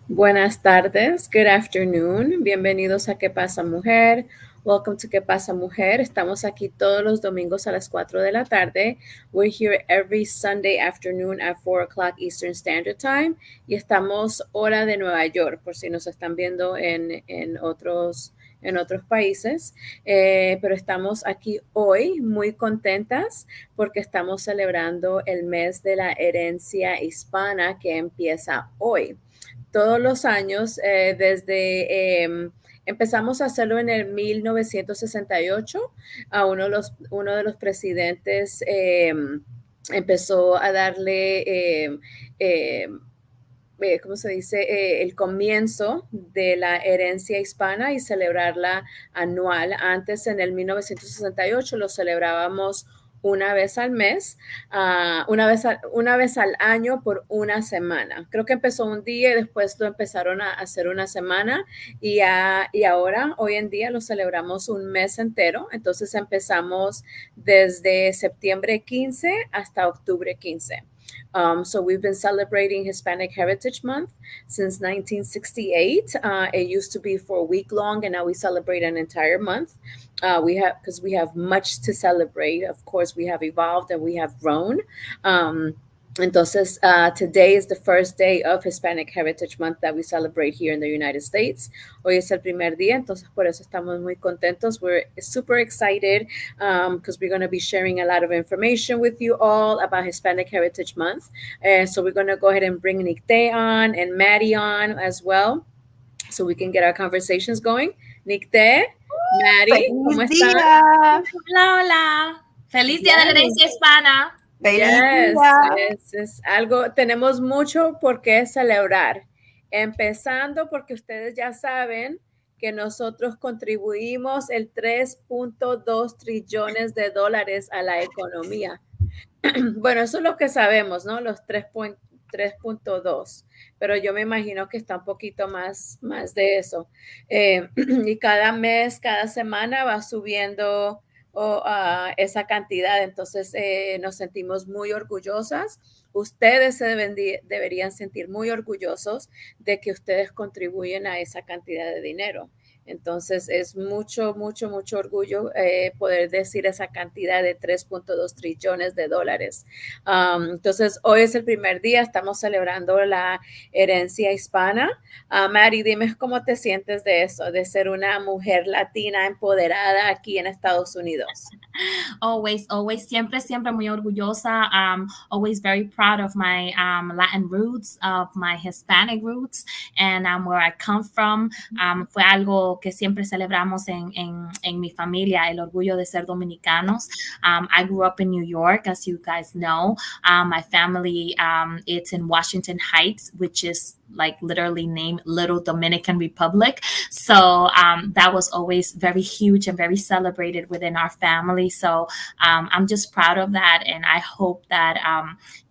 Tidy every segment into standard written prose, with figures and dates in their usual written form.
Buenas tardes, good afternoon. Bienvenidos a ¿Qué pasa, mujer? Welcome to ¿Qué pasa, mujer? Estamos aquí todos los domingos a las 4 de la tarde. We're here every Sunday afternoon at 4 o'clock Eastern Standard Time. Y estamos hora de Nueva York, por si nos están viendo en otros países. Pero estamos aquí hoy muy contentas porque estamos celebrando el mes de la herencia hispana que empieza hoy todos los años, empezamos a hacerlo en el 1968, a uno de los presidentes empezó a darle, eh, ¿cómo se dice?, el comienzo de la herencia hispana y celebrarla anual. Antes, en el 1968, lo celebrábamos una vez al mes, una vez al año por una semana. Creo que empezó un día y después lo empezaron a hacer una semana y ahora, hoy en día, lo celebramos un mes entero. Entonces empezamos desde septiembre 15 hasta octubre 15. So we've been celebrating Hispanic Heritage Month since 1968. It used to be for a week long, and now we celebrate an entire month. We have much to celebrate. Of course, we have evolved and we have grown. Entonces, today is the first day of Hispanic Heritage Month that we celebrate here in the United States. Hoy es el primer día, entonces por eso estamos muy contentos. We're super excited because we're going to be sharing a lot of information with you all about Hispanic Heritage Month. So we're going to go ahead and bring Nicte on and Maddie on as well so we can get our conversations going. Nicte, Maddie, ¿cómo ¡Feliz están? día! Hola, hola. Feliz Día de la Herencia Hispana. ¡Feliz Yes, día! es algo, tenemos mucho por qué celebrar. Empezando porque ustedes ya saben que nosotros contribuimos el 3.2 trillones de dólares a la economía. Bueno, eso es lo que sabemos, ¿no? Los 3.2, pero yo me imagino que está un poquito más de eso. Y cada mes, cada semana va subiendo esa cantidad, entonces nos sentimos muy orgullosas. Ustedes deberían sentir muy orgullosos de que ustedes contribuyen a esa cantidad de dinero. Entonces es mucho, mucho, mucho orgullo poder decir esa cantidad de 3.2 trillones de dólares. Entonces hoy es el primer día, estamos celebrando la herencia hispana. Mari, dime cómo te sientes de eso, de ser una mujer latina empoderada aquí en Estados Unidos. Always, siempre, siempre muy orgullosa. Always very proud of my Latin roots, of my Hispanic roots, and where I come from. Fue algo que siempre celebramos en mi familia, el orgullo de ser dominicanos. I grew up in New York, as you guys know. My family, it's in Washington Heights, which is like literally named Little Dominican Republic. So that was always very huge and very celebrated within our family. So I'm just proud of that. And I hope that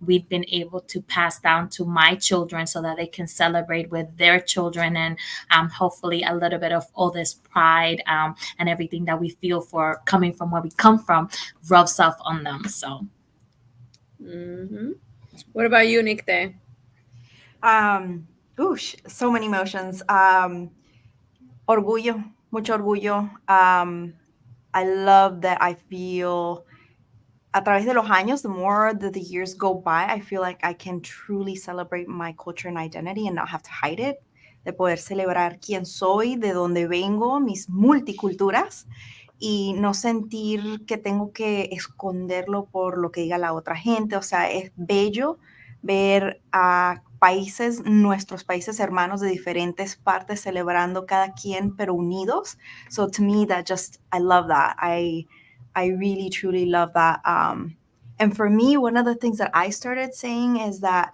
we've been able to pass down to my children so that they can celebrate with their children. And hopefully a little bit of all this pride and everything that we feel for coming from where we come from rubs off on them. So. Mm-hmm. What about you, Nicte? So many emotions. Orgullo, mucho orgullo. I love that I feel a través de los años, the more that the years go by, I feel like I can truly celebrate my culture and identity and not have to hide it. De poder celebrar quién soy, de dónde vengo, mis multiculturas, y no sentir que tengo que esconderlo por lo que diga la otra gente. O sea, es bello ver a países, nuestros países hermanos de diferentes partes celebrando cada quien, pero unidos. So to me, I love that. I really, truly love that. And for me, one of the things that I started saying is that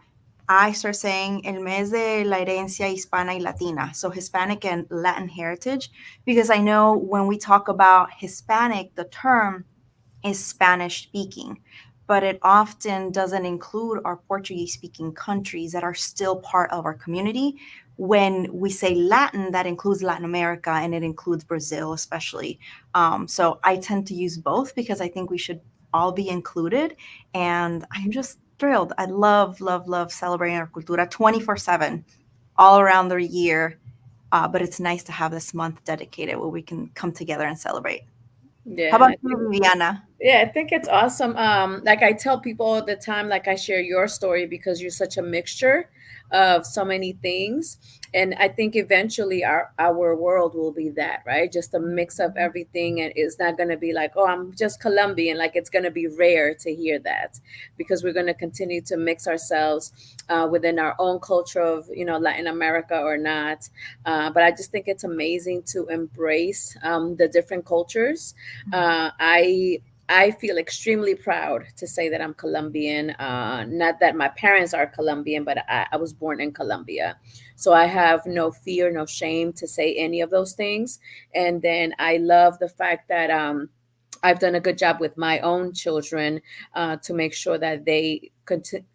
I start saying el mes de la herencia hispana y latina, so Hispanic and Latin heritage, because I know when we talk about Hispanic, the term is Spanish speaking, but it often doesn't include our Portuguese speaking countries that are still part of our community. When we say Latin, that includes Latin America and it includes Brazil especially. So I tend to use both because I think we should all be included. And I'm just thrilled. I love, love, love celebrating our cultura 24/7, all around the year. But it's nice to have this month dedicated where we can come together and celebrate. How Yeah, and about I think you, Viviana? yeah, I think it's awesome. Like I tell people all the time, like I share your story because you're such a mixture of so many things. And I think eventually our world will be that, right? Just a mix of everything. And it's not going to be like, oh, I'm just Colombian. Like it's going to be rare to hear that because we're going to continue to mix ourselves within our own culture of, Latin America or not. But I just think it's amazing to embrace the different cultures. I feel extremely proud to say that I'm Colombian. Not that my parents are Colombian, but I was born in Colombia. So I have no fear, no shame to say any of those things. And then I love the fact that I've done a good job with my own children to make sure that they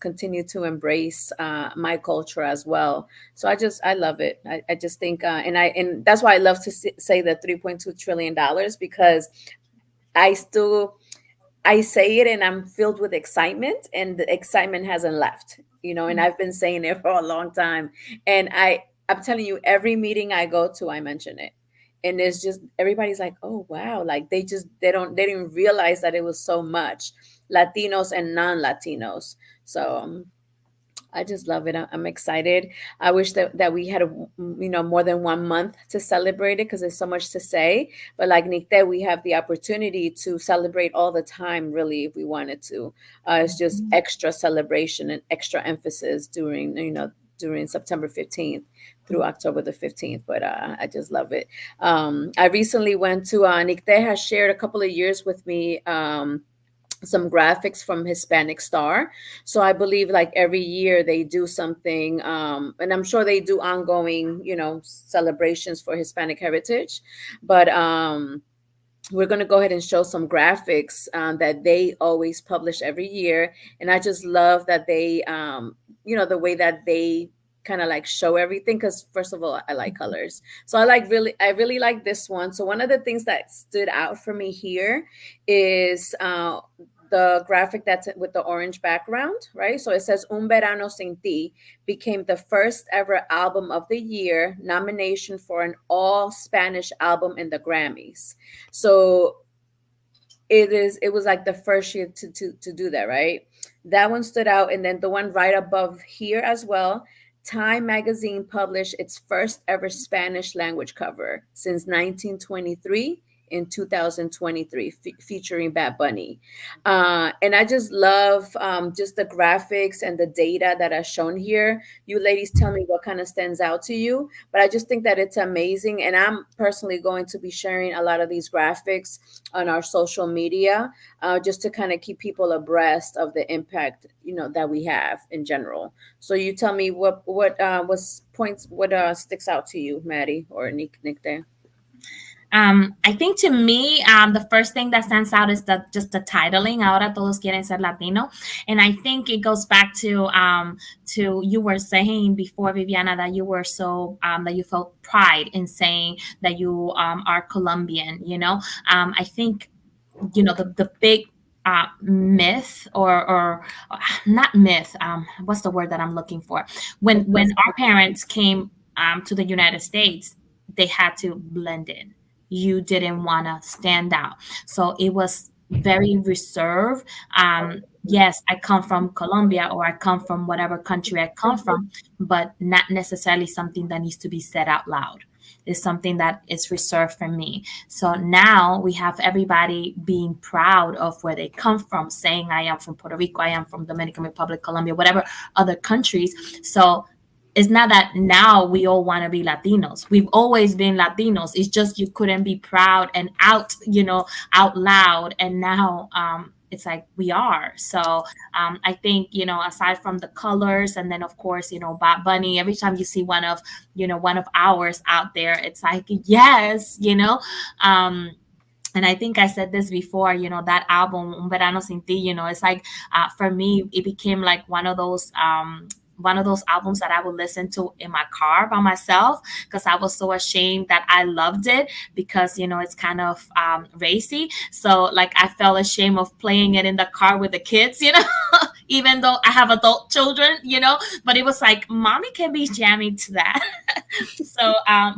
continue to embrace my culture as well. So I love it. I just think, and that's why I love to say the $3.2 trillion because I still I say it and I'm filled with excitement, and the excitement hasn't left, and I've been saying it for a long time. And I'm telling you, every meeting I go to, I mention it. And it's just everybody's like, oh wow, like they didn't realize that it was so much Latinos and non-Latinos. So I just love it. I'm excited. I wish that we had more than 1 month to celebrate it because there's so much to say. But like Nick said, we have the opportunity to celebrate all the time, really, if we wanted to. It's just extra celebration and extra emphasis during September 15th through October the 15th. But I just love it. I recently went to Nick has shared a couple of years with me. Some graphics from Hispanic Star. So I believe like every year they do something, and I'm sure they do ongoing, celebrations for Hispanic heritage. But we're going to go ahead and show some graphics that they always publish every year. And I just love that they, the way that they kind of like show everything. Because first of all, I like colors. So I really like this one. So one of the things that stood out for me here is the graphic that's with the orange background, right? So it says Un Verano Sin Ti became the first ever album of the year nomination for an all Spanish album in the Grammys. So it was like the first year to do that, right? That one stood out. And then the one right above here as well, Time magazine published its first ever Spanish language cover since 1923 in 2023, featuring Bad Bunny. And I just love just the graphics and the data that are shown here. You ladies tell me what kind of stands out to you, but I just think that it's amazing. And I'm personally going to be sharing a lot of these graphics on our social media just to kind of keep people abreast of the impact, that we have in general. So you tell me what sticks out to you, Maddie or Nick there. I think to me, the first thing that stands out is just the titling. Ahora todos quieren ser Latino, and I think it goes back to you were saying before, Viviana, that you were so that you felt pride in saying that you are Colombian. I think the big myth or not myth. What's the word that I'm looking for? When our parents came to the United States, they had to blend in. You didn't want to stand out, so it was very reserved. Yes, I come from Colombia, or I come from whatever country I come from, but not necessarily something that needs to be said out loud. It's something that is reserved for me. So now we have everybody being proud of where they come from, saying, I am from Puerto Rico, I am from Dominican Republic, Colombia, whatever other countries. So it's not that now we all want to be Latinos. We've always been Latinos. It's just you couldn't be proud and out loud. And now it's like we are. So I think, aside from the colors, and then of course, Bad Bunny, every time you see one of ours out there, it's like, yes, and I think I said this before, that album, Un Verano Sin Ti, it's like, for me, it became like one of those albums that I would listen to in my car by myself, because I was so ashamed that I loved it, because it's kind of racy. So like I felt ashamed of playing it in the car with the kids, even though I have adult children, but it was like mommy can be jamming to that. So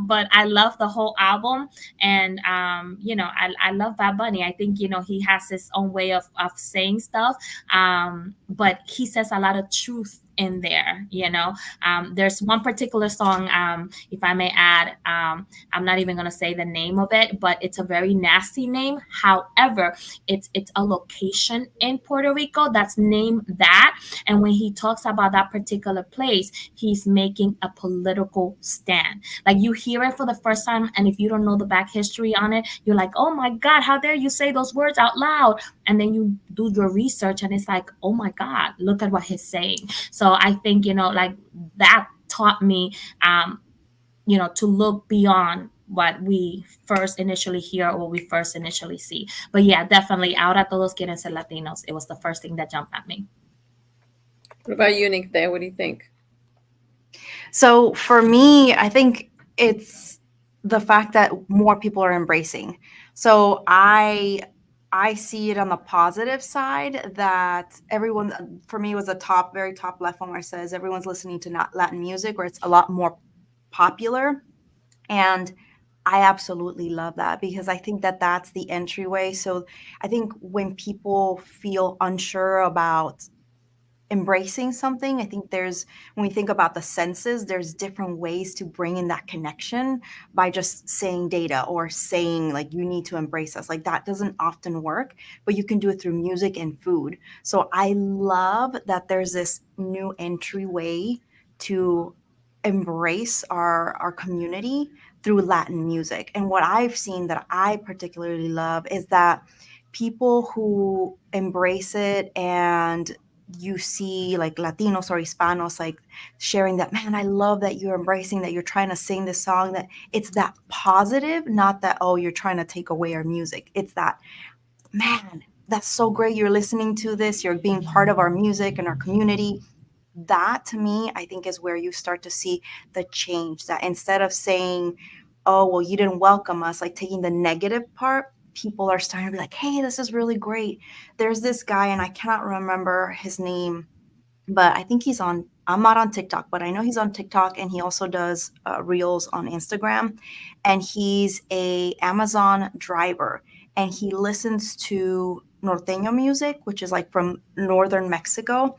but I love the whole album. And I love Bad Bunny. I think he has his own way of saying stuff, but he says a lot of truth in there. There's one particular song, if I may add, I'm not even going to say the name of it, but it's a very nasty name. However, it's a location in Puerto Rico that's named that. And when he talks about that particular place, he's making a political stand. Like, you hear it for the first time, and if you don't know the back history on it, you're like, oh my God, how dare you say those words out loud? And then you do your research, and it's like, oh my God, look at what he's saying. So I think, like, that taught me, to look beyond what we first initially hear or we first initially see. But yeah, definitely, Ahora Todos Quieren Ser Latinos, it was the first thing that jumped at me. What about you, Nick? There, what do you think? So for me, I think it's the fact that more people are embracing. So I see it on the positive side that everyone, for me, was a very top left one where it says everyone's listening to not Latin music, where it's a lot more popular. And I absolutely love that, because I think that that's the entryway. So I think when people feel unsure about embracing something, I think when we think about the senses, there's different ways to bring in that connection by just saying data or saying like, you need to embrace us. Like, that doesn't often work, but you can do it through music and food. So I love that there's this new entryway to embrace our community through Latin music. And what I've seen that I particularly love is that people who embrace it, and you see like Latinos or Hispanos like sharing that, man, I love that you're embracing, that you're trying to sing this song, that it's that positive, not that, oh, you're trying to take away our music. It's that, man, that's so great. You're listening to this, you're being part of our music and our community. That to me, I think, is where you start to see the change, that instead of saying, oh, well, you didn't welcome us, like taking the negative part, people are starting to be like, hey, this is really great. There's this guy, and I cannot remember his name, but I think I'm not on TikTok, but I know he's on TikTok, and he also does reels on Instagram. And he's a Amazon driver, and he listens to norteño music, which is like from northern Mexico.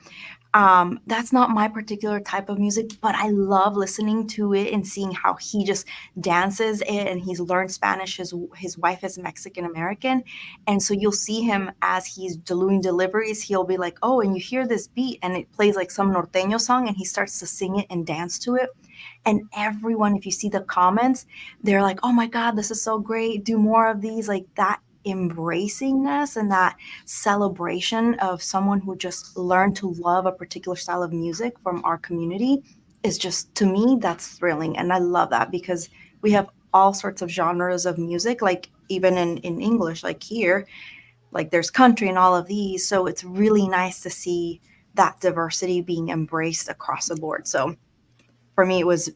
That's not my particular type of music, but I love listening to it and seeing how he just dances it, and he's learned Spanish. His wife is Mexican American. And so you'll see him as he's doing deliveries, he'll be like, oh, and you hear this beat and it plays like some norteño song, and he starts to sing it and dance to it. And everyone, if you see the comments, they're like, oh my God, this is so great. Do more of these. Like, that embracingness and that celebration of someone who just learned to love a particular style of music from our community is just, to me, that's thrilling. And I love that, because we have all sorts of genres of music, like even in English, like here, like there's country and all of these. So it's really nice to see that diversity being embraced across the board. So for me, it was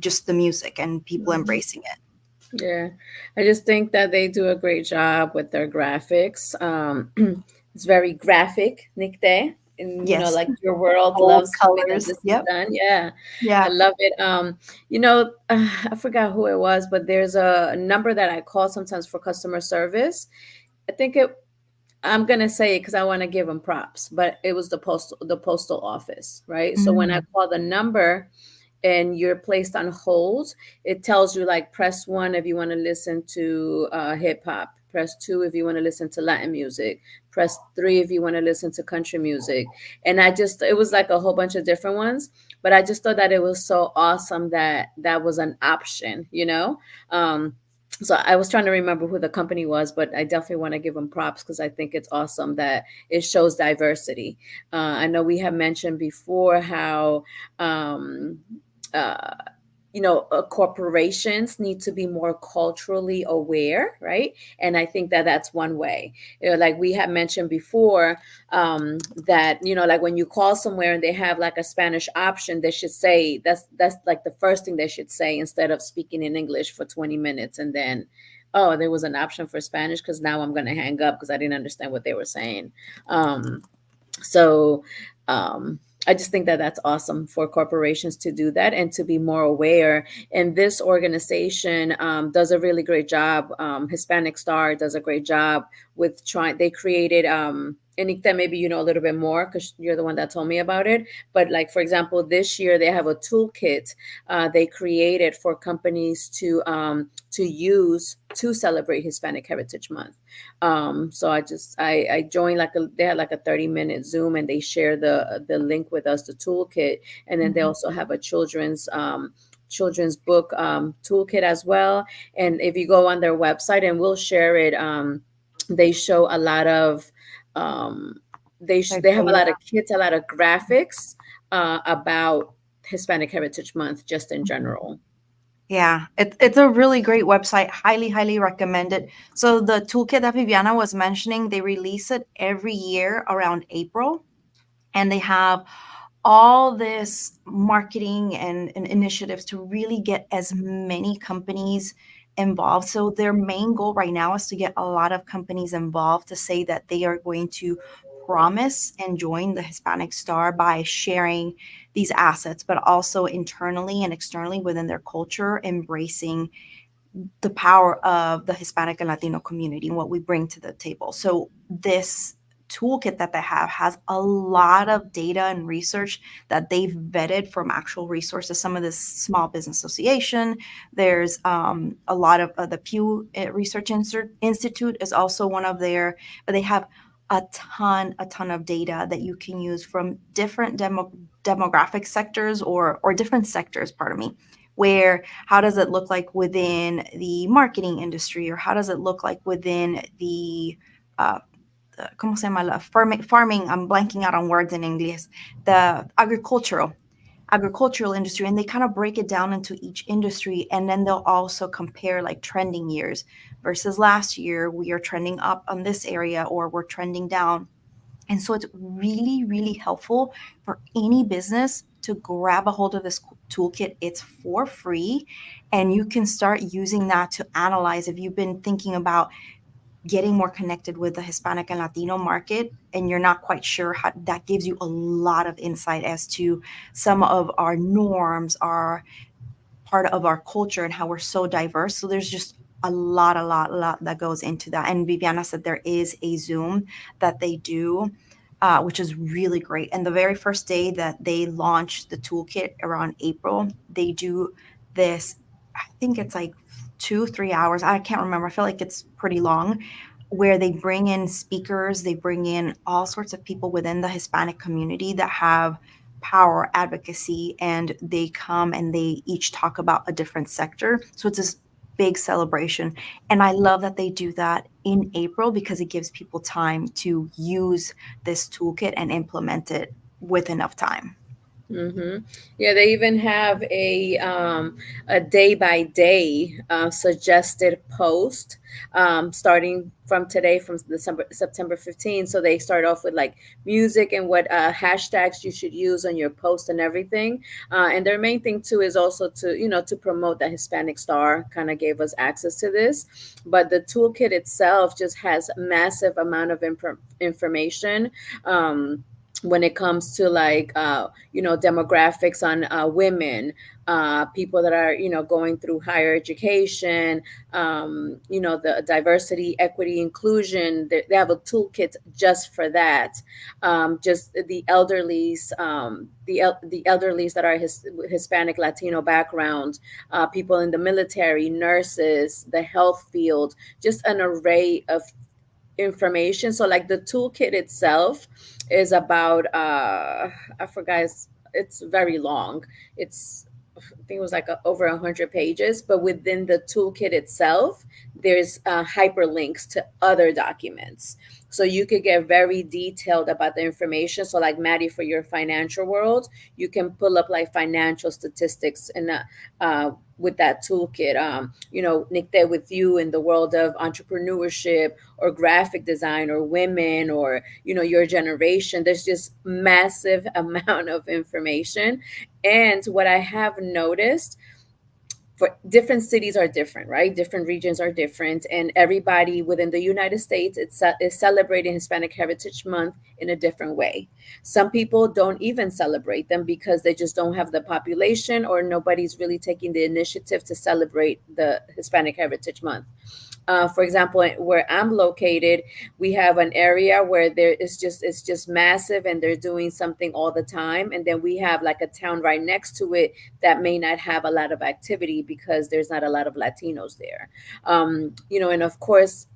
just the music and people embracing it. Yeah, I just think that they do a great job with their graphics. It's very graphic, Nikte, and Yes. like your world Bold loves the way that colors. this is Yep. done. Yeah, I Yeah. love it. I forgot who it was, but there's a number that I call sometimes for customer service. I think I'm gonna say it because I want to give them props, but it was the postal office, right? So when I Mm. call the number and you're placed on hold, it tells you like press one if you want to listen to hip hop, press two if you want to listen to Latin music, press three if you want to listen to country music. And it was like a whole bunch of different ones, but I just thought that it was so awesome that that was an option. So I was trying to remember who the company was, but I definitely want to give them props because I think it's awesome that it shows diversity. I know we have mentioned before how um, uh, corporations need to be more culturally aware, right? And I think that that's one way. Like we have mentioned before, that like when you call somewhere and they have like a Spanish option, they should say that's like the first thing they should say instead of speaking in English for 20 minutes and then, oh, there was an option for Spanish because now I'm going to hang up because I didn't understand what they were saying. So um, I just think that that's awesome for corporations to do that and to be more aware. And this organization does a really great job. Hispanic Star does a great job with trying. They created, and Nikta, maybe you know a little bit more because you're the one that told me about it. But like for example, this year they have a toolkit they created for companies to use to celebrate Hispanic Heritage Month. So I joined they had like a 30-minute Zoom and they share the link with us, the toolkit, and then they Mhm. also have a children's book toolkit as well. And if you go on their website, and we'll share it, they show a lot of um, Like they have a data. lot of kits, a lot of graphics about Hispanic Heritage Month just in general. Yeah, it's a really great website. Highly, highly recommend it. So the toolkit that Viviana was mentioning, they release it every year around April, and they have all this marketing and initiatives to really get as many companies involved. So their main goal right now is to get a lot of companies involved to say that they are going to promise and join the Hispanic Star by sharing these assets, but also internally and externally within their culture, embracing the power of the Hispanic and Latino community and what we bring to the table. So this toolkit that they have has a lot of data and research that they've vetted from actual resources. Some of this Small Business Association. There's a lot of the Pew Research Institute is also one of their, but they have a ton of data that you can use from different demographic sectors or different sectors, pardon me, where how does it look like within the marketing industry, or how does it look like within the uh, ¿cómo se llama? Farming, I'm blanking out on words in English, the agricultural industry, and they kind of break it down into each industry, and then they'll also compare like trending years versus last year. We are trending up on this area, or we're trending down. And so it's really, really helpful for any business to grab a hold of this toolkit. It's for free, and you can start using that to analyze if you've been thinking about getting more connected with the Hispanic and Latino market and you're not quite sure how. That gives you a lot of insight as to some of our norms, our part of our culture, and how we're so diverse. So there's just a lot that goes into that. And Viviana said there is a Zoom that they do, which is really great. And the very first day that they launch the toolkit around April, they do this. I think it's like 2 3 hours. I can't remember. I feel like it's pretty long, where they bring in speakers, they bring in all sorts of people within the Hispanic community that have power, advocacy, and they come and they each talk about a different sector. So it's this big celebration. And I love that they do that in April because it gives people time to use this toolkit and implement it with enough time. Mm-hmm. Yeah, they even have a day by day suggested post starting from today, from September 15th. So they start off with like music and what hashtags you should use on your post and everything. And their main thing too is also to to promote that Hispanic Star kind of gave us access to this. But the toolkit itself just has massive amount of information. When it comes to like demographics on women, people that are going through higher education, the diversity, equity, inclusion. They have a toolkit just for that. Just the elderlies, the elderlies that are Hispanic, Latino background, people in the military, nurses, the health field, just an array of information. So like the toolkit itself is about I forgot, it's very long. It's, I think it was like over 100 pages, but within the toolkit itself, there's hyperlinks to other documents. So you could get very detailed about the information. So like Maddie, for your financial world, you can pull up like financial statistics and with that toolkit. Nick, there with you in the world of entrepreneurship or graphic design or women or your generation. There's just massive amount of information. And what I have noticed, for different cities are different, right? Different regions are different, and everybody within the United States is celebrating Hispanic Heritage Month in a different way. Some people don't even celebrate them because they just don't have the population, or nobody's really taking the initiative to celebrate the Hispanic Heritage Month. For example, where I'm located, we have an area where there is just it's just massive, and they're doing something all the time. And then we have like a town right next to it that may not have a lot of activity because there's not a lot of Latinos there. And of course,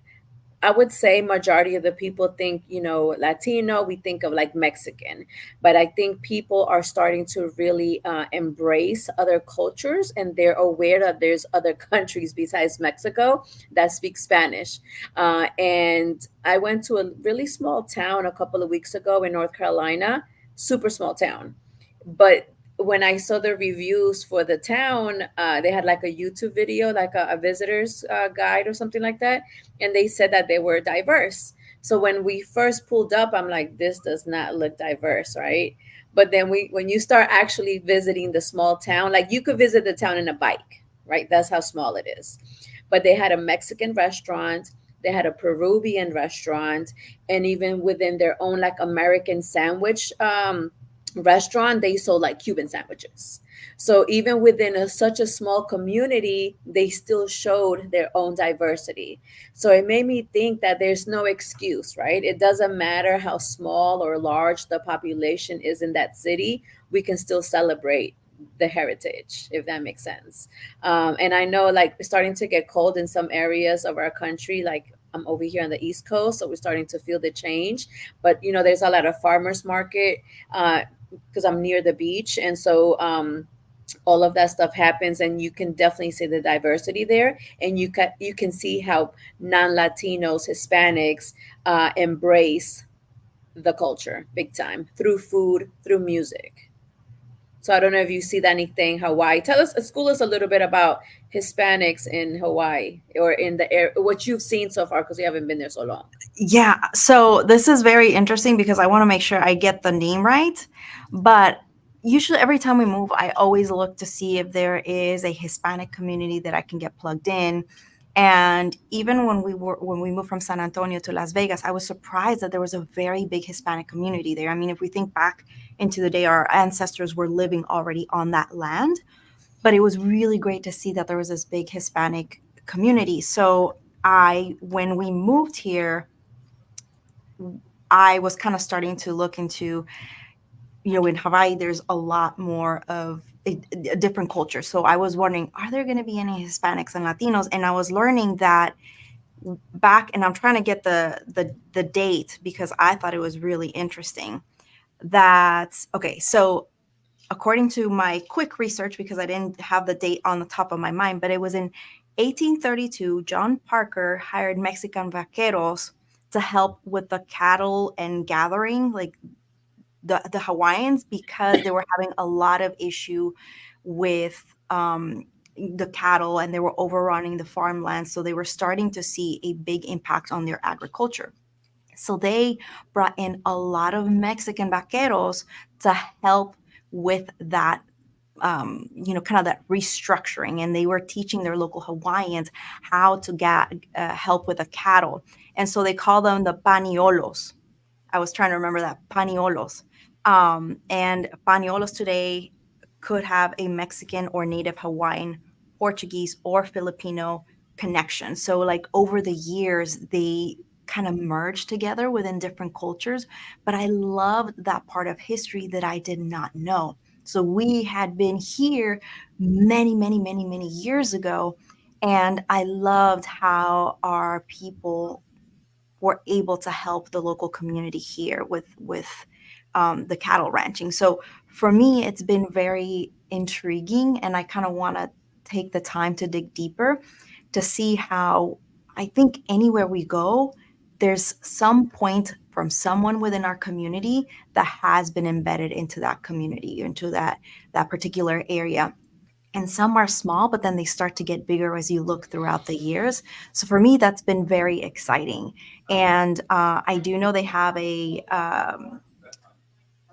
I would say majority of the people think, Latino, we think of like Mexican, but I think people are starting to really embrace other cultures, and they're aware that there's other countries besides Mexico that speak Spanish. And I went to a really small town a couple of weeks ago in North Carolina, super small town. But when I saw the reviews for the town, they had like a YouTube video, like a visitor's guide or something like that, and they said that they were diverse. So when we first pulled up, I'm like, this does not look diverse, right? But then when you start actually visiting the small town, like you could visit the town in a bike, right? That's how small it is. But they had a Mexican restaurant, they had a Peruvian restaurant, and even within their own like American sandwich restaurant, they sold like Cuban sandwiches. So even within such a small community, they still showed their own diversity. So it made me think that there's no excuse, right? It doesn't matter how small or large the population is in that city, we can still celebrate the heritage, if that makes sense. And I know like it's starting to get cold in some areas of our country, like I'm over here on the East Coast, so we're starting to feel the change. But there's a lot of farmers market because I'm near the beach, and so all of that stuff happens, and you can definitely see the diversity there, and you can see how non-Latinos, Hispanics embrace the culture big time through food, through music. So I don't know if you see anything Hawaii. School us a little bit about Hispanics in Hawaii, or in the air, what you've seen so far, because you haven't been there so long. Yeah, so this is very interesting because I want to make sure I get the name right. But usually, every time we move, I always look to see if there is a Hispanic community that I can get plugged in. And even when we moved from San Antonio to Las Vegas, I was surprised that there was a very big Hispanic community there. I mean, if we think back into the day, our ancestors were living already on that land, but it was really great to see that there was this big Hispanic community. So when we moved here, I was kind of starting to look into, in Hawaii, there's a lot more of a different culture. So I was wondering, are there going to be any Hispanics and Latinos? And I was learning that back, and I'm trying to get the date because I thought it was really interesting. Okay, so according to my quick research, because I didn't have the date on the top of my mind, but it was in 1832, John Parker hired Mexican vaqueros to help with the cattle and gathering, like the Hawaiians, because they were having a lot of issue with the cattle, and they were overrunning the farmland. So they were starting to see a big impact on their agriculture. So they brought in a lot of Mexican vaqueros to help with that, kind of that restructuring. And they were teaching their local Hawaiians how to get help with the cattle. And so they call them the paniolos. I was trying to remember that, paniolos. And paniolos today could have a Mexican or native Hawaiian, Portuguese, or Filipino connection. So, like, over the years, they kind of merged together within different cultures. But I loved that part of history that I did not know. So, we had been here many, many, many, many years ago. And I loved how our people were able to help the local community here with the cattle ranching. So for me, it's been very intriguing, and I kind of want to take the time to dig deeper to see how I think anywhere we go, there's some point from someone within our community that has been embedded into that community, into that particular area. And some are small, but then they start to get bigger as you look throughout the years. So for me, that's been very exciting. And I do know they have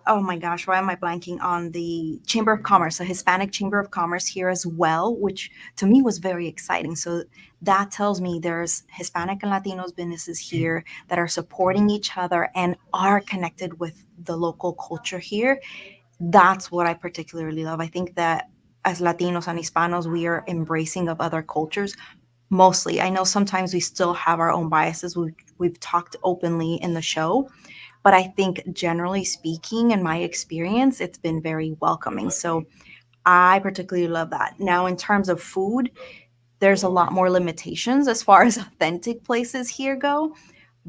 oh my gosh, why am I blanking on the Chamber of Commerce, a Hispanic Chamber of Commerce here as well, which to me was very exciting. So that tells me there's Hispanic and Latinos businesses here that are supporting each other and are connected with the local culture here. That's what I particularly love. I think that as Latinos and Hispanos, we are embracing of other cultures mostly. I know sometimes we still have our own biases. We've talked openly in the show, but I think generally speaking, in my experience, it's been very welcoming. So I particularly love that. Now, in terms of food, there's a lot more limitations as far as authentic places here go,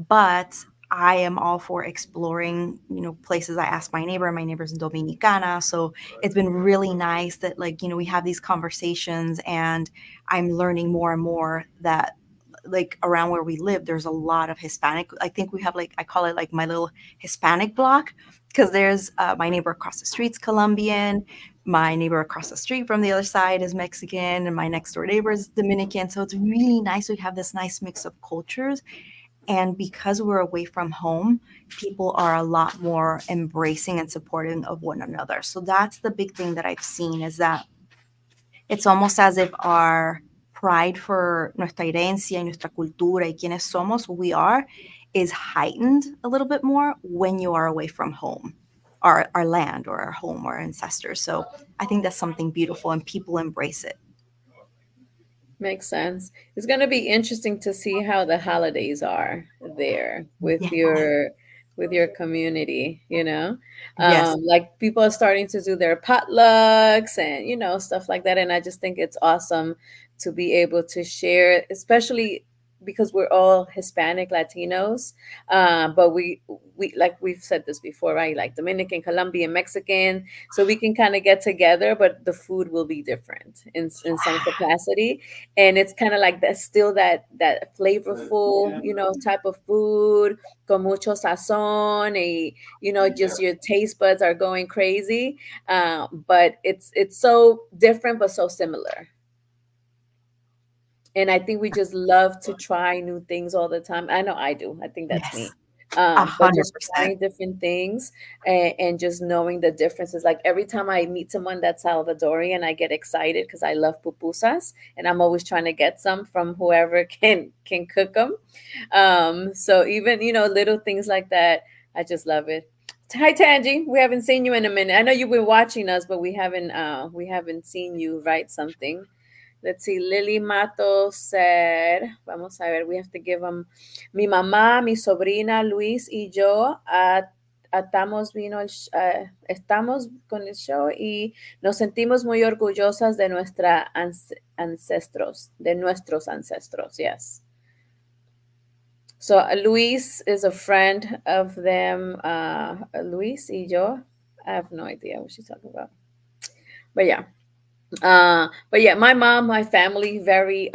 but I am all for exploring, places. I asked my neighbor's in Dominicana. So it's been really nice that, like, we have these conversations and I'm learning more and more that, like, around where we live, there's a lot of Hispanic. I think we have, like, I call it like my little Hispanic block, because there's my neighbor across the street's Colombian, my neighbor across the street from the other side is Mexican, and my next door neighbor is Dominican. So it's really nice. We have this nice mix of cultures. And because we're away from home, people are a lot more embracing and supporting of one another. So that's the big thing that I've seen, is that it's almost as if our pride for nuestra herencia y nuestra cultura y quienes somos, who we are, is heightened a little bit more when you are away from home, our land or our home or ancestors. So I think that's something beautiful and people embrace it. Makes sense. It's going to be interesting to see how the holidays are there Yeah. with your community, Yes. like people are starting to do their potlucks and stuff like that, and I just think it's awesome to be able to share, especially because we're all Hispanic Latinos, but we like we've said this before, right? Like Dominican, Colombian, Mexican, so we can kind of get together, but the food will be different in some capacity, and it's kind of like that, still that flavorful type of food con mucho sazón, and just your taste buds are going crazy, but it's so different but so similar, and I think we just love to try new things all the time. I know I do. I think that's Yes. me. A But hundred just percent. trying different things, and just knowing the differences. Like every time I meet someone that's Salvadorian, I get excited because I love pupusas, and I'm always trying to get some from whoever can cook them. So even little things like that, I just love it. Hi Tangi, we haven't seen you in a minute. I know you've been watching us, but we haven't seen you write something. Let's see, Lily Mato said, vamos a ver, we have to give them, mi mamá, mi sobrina, Luis y yo estamos con el show y nos sentimos muy orgullosas de nuestros ancestros, yes. So Luis is a friend of them, Luis y yo. I have no idea what she's talking about. But yeah. But yeah, my mom, my family, very,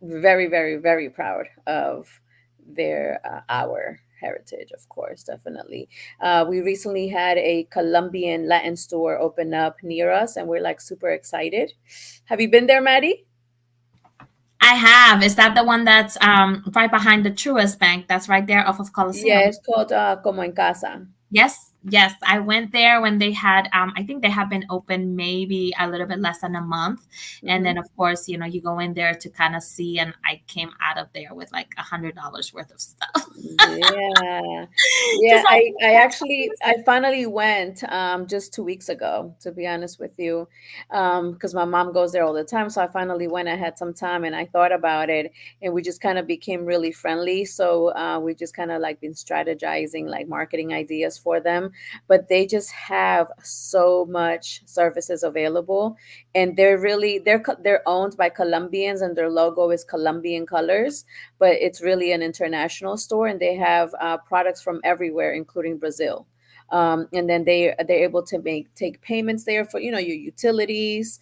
very, very proud of their our heritage, of course, definitely. We recently had a Colombian Latin store open up near us, and we're like super excited. Have you been there, Maddie? I have. Is that the one that's right behind the Truist Bank? That's right there off of Yeah, Coliseum. it's called Como en Casa. Yes, yes. I went there when they had I think they have been open maybe a little bit less than a month. And then Hmm. of course, you go in there to kind of see, and I came out of there with like $100 worth of stuff. Yeah. Yeah, Just like, I finally went just 2 weeks ago, to be honest with you. Because my mom goes there all the time. So I finally went. I had some time and I thought about it, and we just kind of became really friendly. So we just kind of like been strategizing like marketing ideas for them. But they just have so much services available, and they're owned by Colombians, and their logo is Colombian colors, but it's really an international store, and they have products from everywhere, including Brazil. And then they're able to take payments there for your utilities.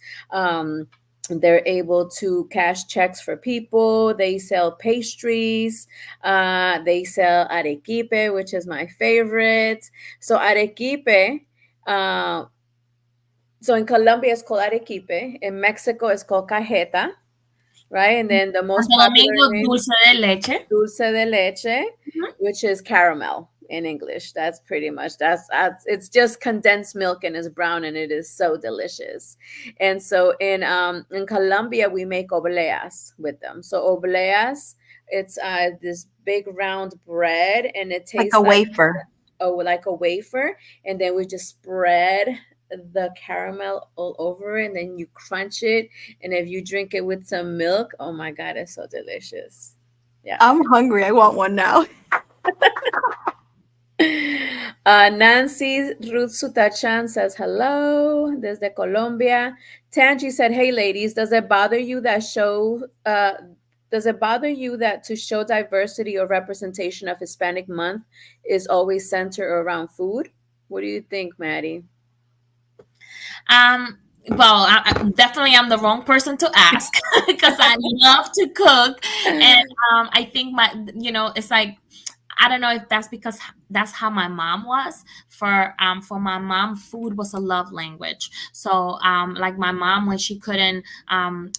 They're able to cash checks for people. They sell pastries. They sell arequipe, which is my favorite. So arequipe. Uh, so in Colombia, it's called arequipe. In Mexico, it's called cajeta, right? And then the most Santo popular Domingo, name, dulce de leche. dulce de leche, Mhm. which is caramel. in English. That's pretty much that's it's just condensed milk and it's brown and it is so delicious. And so in Colombia we make obleas with them. So obleas, it's this big round bread and it Like a tastes wafer. like a wafer, and then we just spread the caramel all over it, and then you crunch it, and if you drink it with some milk, oh my god, it's so delicious. Yeah. I'm hungry. I want one now. Nancy Ruth Sutachan says hello desde Colombia. Tangi said, "Hey ladies, does it bother you that to show diversity or representation of Hispanic month is always centered around food? What do you think, Maddie?" Um, well, definitely I'm the wrong person to ask because I love to cook, and I think it's like I don't know if that's because that's how my mom was. For my mom, food was a love language. So like my mom, when she couldn't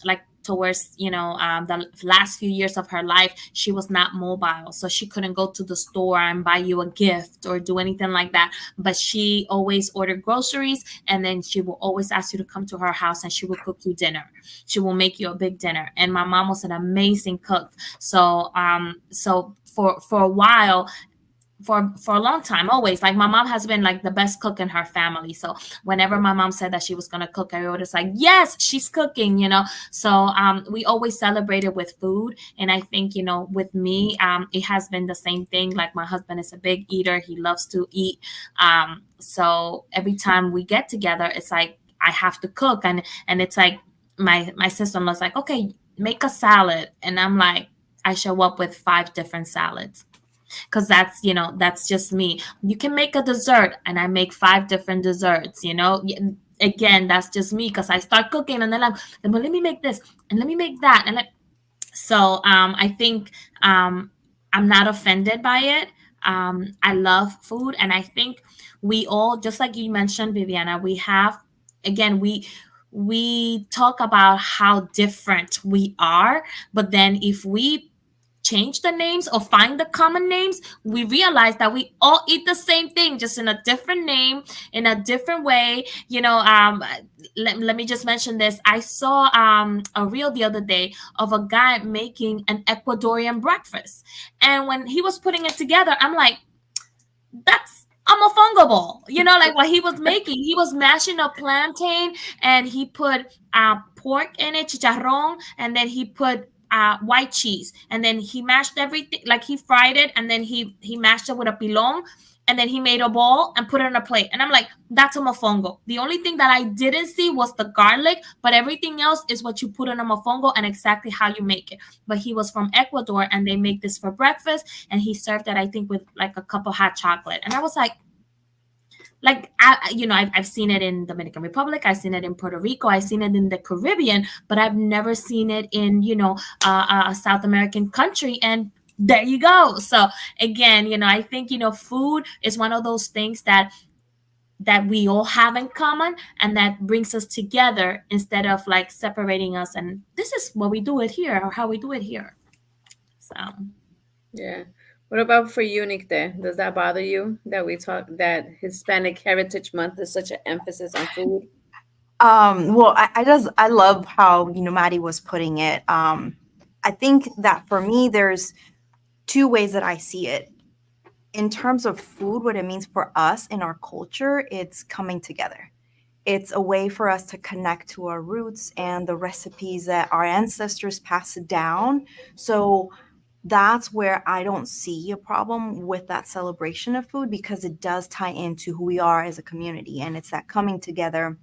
like towards the last few years of her life, she was not mobile, so she couldn't go to the store and buy you a gift or do anything like that. But she always ordered groceries, and then she will always ask you to come to her house, and she will cook you dinner. She will make you a big dinner, and my mom was an amazing cook. So for a while, for a long time, always, like, my mom has been like the best cook in her family. So whenever my mom said that she was going to cook, everybody was like, yes, she's cooking. So we always celebrated with food. And I think, with me, it has been the same thing. Like, my husband is a big eater, he loves to eat. So every time we get together, it's like I have to cook. And it's like my sister-in-law's like, okay, make a salad. And I'm like, I show up with 5 different salads, because that's just me. You can make a dessert, and I make 5 different desserts. Again, that's just me, because I start cooking, and then well, let me make this and let me make that. So I think I'm not offended by it. I love food, and I think we all, just like you mentioned, Viviana, we have, again, we talk about how different we are, but then if we change the names or find the common names, we realize that we all eat the same thing, just in a different name, in a different way. Let me just mention this. I saw a reel the other day of a guy making an Ecuadorian breakfast. And when he was putting it together, I'm like, that's I'm a fungible. Like, what he was making, he was mashing a plantain, and he put pork in it, chicharrón, and then he put white cheese, and then he mashed everything, like, he fried it, and then he mashed it with a pilon, and then he made a ball and put it on a plate. And I'm like, that's a mofongo. The only thing that I didn't see was the garlic, but everything else is what you put on a mofongo and exactly how you make it. But he was from Ecuador, and they make this for breakfast, and he served it, I think, with like a cup of hot chocolate. And I was like, I've seen it in Dominican Republic, I've seen it in Puerto Rico, I've seen it in the Caribbean, but I've never seen it in a South American country. And there you go. So again, I think food is one of those things that we all have in common, and that brings us together instead of like separating us. And this is what we do it here, or how we do it here. So Yeah. What about for you, Nikte? Does that bother you that we talk that Hispanic Heritage Month is such an emphasis on food? Well, I love how, Maddie was putting it. I think that for me, there's 2 ways that I see it. In terms of food, what it means for us in our culture, it's coming together. It's a way for us to connect to our roots and the recipes that our ancestors passed down. So that's where I don't see a problem with that celebration of food, because it does tie into who we are as a community. And it's that coming together,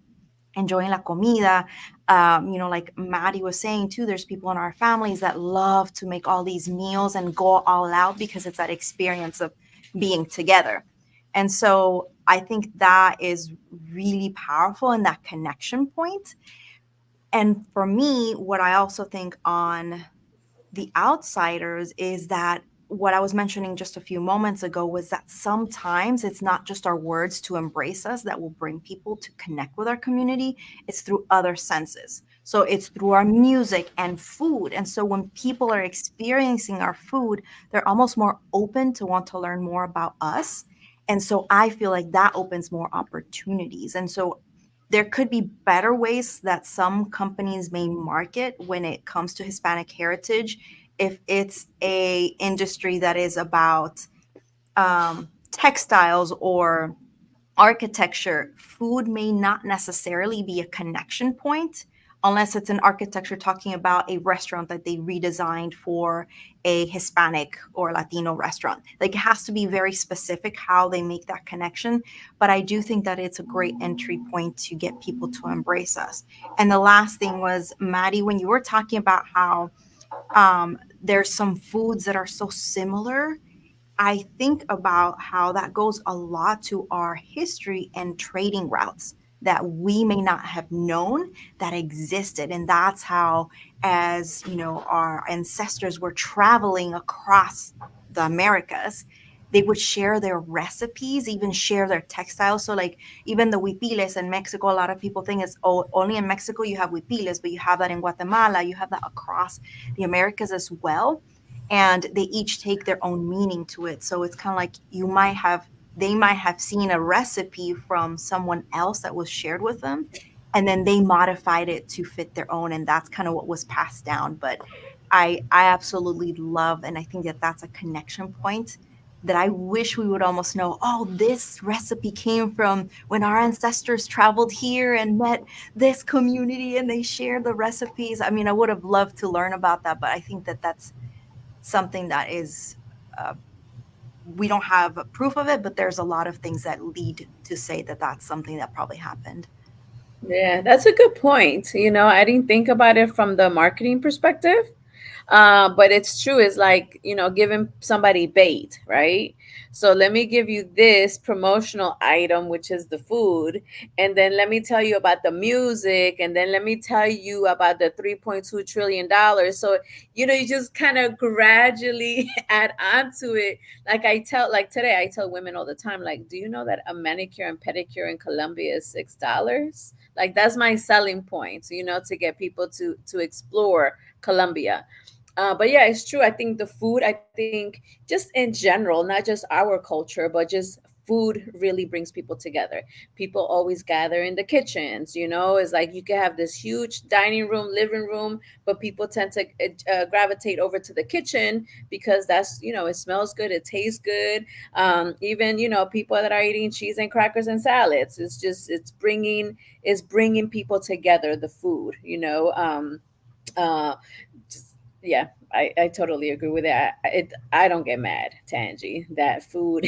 enjoying la comida. Like Maddie was saying too, there's people in our families that love to make all these meals and go all out, because it's that experience of being together. And so I think that is really powerful in that connection point. And for me, what I also think on the outsiders is that what I was mentioning just a few moments ago was that sometimes it's not just our words to embrace us that will bring people to connect with our community. It's through other senses. So it's through our music and food. And so when people are experiencing our food, they're almost more open to want to learn more about us. And so I feel like that opens more opportunities. And so there could be better ways that some companies may market when it comes to Hispanic heritage. If it's a industry that is about textiles or architecture, food may not necessarily be a connection point unless it's an architecture talking about a restaurant that they redesigned for a Hispanic or Latino restaurant. Like it has to be very specific how they make that connection. But I do think that it's a great entry point to get people to embrace us. And the last thing was, Maddie, when you were talking about how there's some foods that are so similar, I think about how that goes a lot to our history and trading routes that we may not have known that existed. And that's how, as you know, our ancestors were traveling across the Americas, they would share their recipes, even share their textiles. So, like, even the huipiles in Mexico, a lot of people think it's, oh, only in Mexico you have huipiles, but you have that in Guatemala, you have that across the Americas as well, and they each take their own meaning to it. So it's kind of like they might have seen a recipe from someone else that was shared with them, and then they modified it to fit their own, and that's kind of what was passed down. But I absolutely love, and I think that that's a connection point that I wish we would almost know, oh, this recipe came from when our ancestors traveled here and met this community and they shared the recipes. I mean, I would have loved to learn about that, but I think that that's something that is uh, we don't have proof of it, but there's a lot of things that lead to say that that's something that probably happened. Yeah, that's a good point. I didn't think about it from the marketing perspective. But it's true. It's like, giving somebody bait, right? So let me give you this promotional item, which is the food. And then let me tell you about the music. And then let me tell you about the $3.2 trillion. So, you just kind of gradually add on to it. Like today, I tell women all the time, like, do you know that a manicure and pedicure in Colombia is $6? Like, that's my selling point, to get people to explore Colombia. But yeah, it's true. I think the food, I think just in general, not just our culture, but just food really brings people together. People always gather in the kitchens, it's like you can have this huge dining room, living room, but people tend to gravitate over to the kitchen because that's, it smells good, it tastes good. Even, people that are eating cheese and crackers and salads, it's bringing people together, the food, uh, just, yeah, I totally agree with that. I don't get mad, Tangi, that food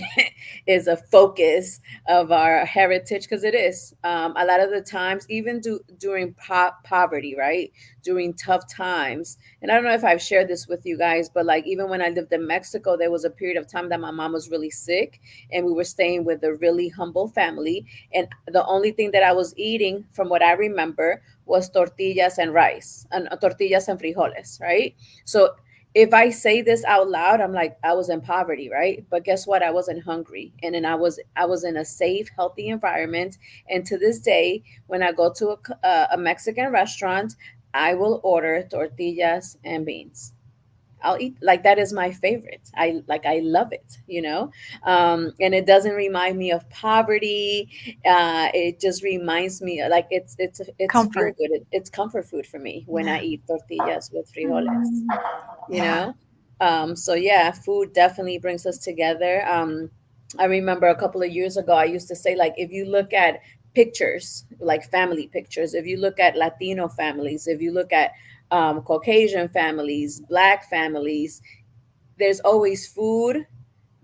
is a focus of our heritage because it is. A lot of the times, even during poverty, right? During tough times. And I don't know if I've shared this with you guys, but like even when I lived in Mexico, there was a period of time that my mom was really sick and we were staying with a really humble family. And the only thing that I was eating, from what I remember, was tortillas and rice, and tortillas and frijoles, right? So if I say this out loud, I'm like, I was in poverty, right? But guess what? I wasn't hungry, and then I was in a safe, healthy environment. And to this day, when I go to a Mexican restaurant, I will order tortillas and beans. I'll eat, like, that is my favorite. I love it, and it doesn't remind me of poverty. It just reminds me, like, it's feel Comfort. good. It's comfort food for me when I Yeah. eat tortillas with frijoles, you Yeah. know. So yeah, food definitely brings us together. I remember a couple of years ago, I used to say, like, if you look at pictures, like family pictures, if you look at Latino families, if you look at Caucasian families, Black families, there's always food,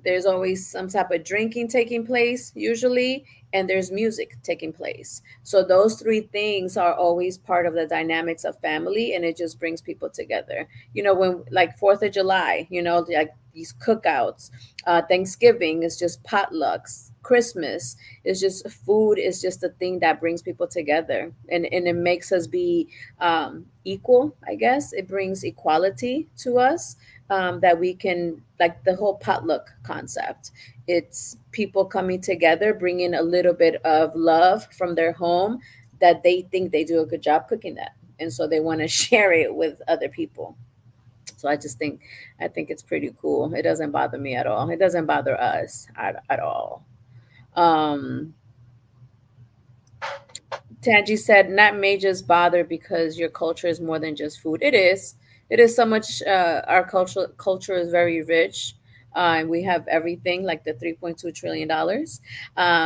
there's always some type of drinking taking place, usually, and there's music taking place. So those three things are always part of the dynamics of family, and it just brings people together. When, like, 4th of July, like these cookouts, Thanksgiving is just potlucks. Christmas is just food, is just a thing that brings people together, and it makes us be equal, I guess. It brings equality to us, that we can, like the whole potluck concept. It's people coming together, bringing a little bit of love from their home that they think they do a good job cooking that. and so they want to share it with other people. So I think it's pretty cool. It doesn't bother me at all. It doesn't bother us at all. Um, Tanji said, "Not may just bother because your culture is more than just food. It is. It is so much. Our culture is very rich. And we have everything like the $3.2 trillion.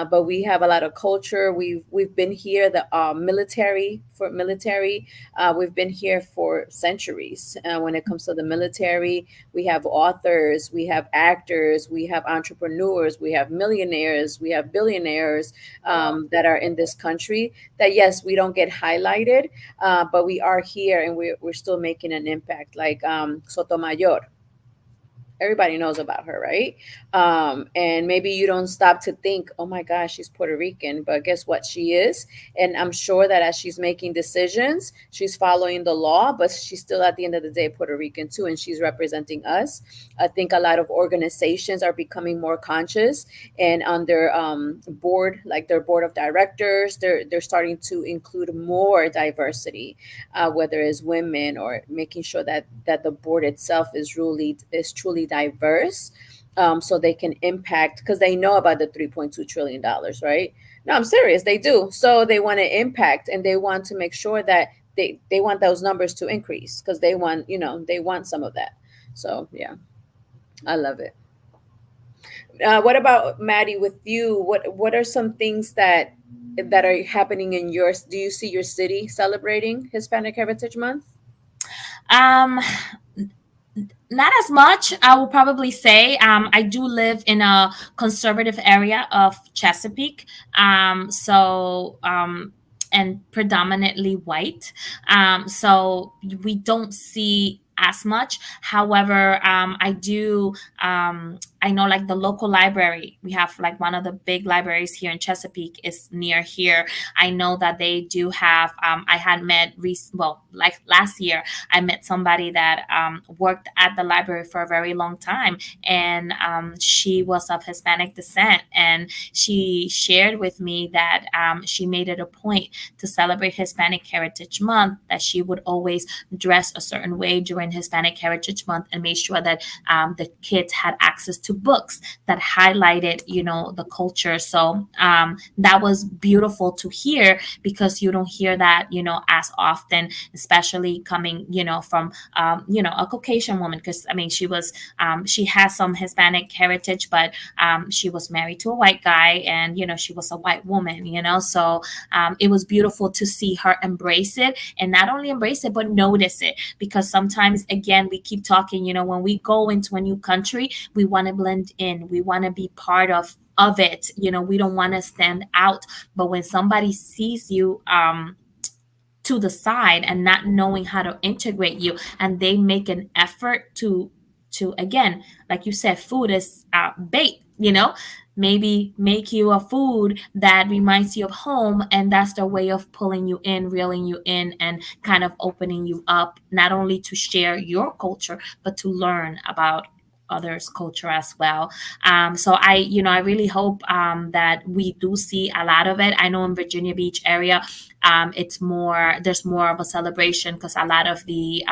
But we have a lot of culture. We've been here. The military for military. We've been here for centuries. When it comes to the military, we have authors, we have actors, we have entrepreneurs, we have millionaires, we have billionaires that are in this country that yes we don't get highlighted, but we are here and we're still making an impact like Sotomayor. Everybody knows about her, right? And maybe you don't stop to think, oh my gosh, she's Puerto Rican, but guess what? She is. And I'm sure that as she's making decisions, she's following the law, but she's still at the end of the day Puerto Rican too, and she's representing us. I think a lot of organizations are becoming more conscious, and on their board, like their board of directors, they're starting to include more diversity, whether it's women or making sure that the board itself is truly diverse, so they can impact because they know about the $3.2 trillion, right? No, I'm serious. They do. So they want to impact and they want to make sure that they want those numbers to increase because they want they want some of that. So yeah, I love it. What about Maddie with you? What are some things that are happening in yours? Do you see your city celebrating Hispanic Heritage Month? Um, Not as much, I will probably say. I do live in a conservative area of Chesapeake, and predominantly white. So we don't see as much. However, I do. I know, like the local library, we have like one of the big libraries here in Chesapeake is near here. I know that they do have. I had met, like last year, I met somebody that worked at the library for a very long time, and she was of Hispanic descent, and she shared with me that she made it a point to celebrate Hispanic Heritage Month, that she would always dress a certain way during Hispanic Heritage Month and made sure that the kids had access to books that highlighted, the culture. So that was beautiful to hear because you don't hear that, as often, especially coming, from, a Caucasian woman. Because I mean, she has some Hispanic heritage, but she was married to a white guy, and she was a white woman. So it was beautiful to see her embrace it, and not only embrace it but notice it, because sometimes, again, we keep talking, when we go into a new country, we want to blend in, we want to be part of it, we don't want to stand out. But when somebody sees you to the side and not knowing how to integrate you, and they make an effort to again, like you said, food is bait, maybe make you a food that reminds you of home, and that's their way of pulling you in, reeling you in, and kind of opening you up, not only to share your culture but to learn about others culture as well. So I really hope that we do see a lot of it. I know in Virginia Beach area, there's more of a celebration because a lot of the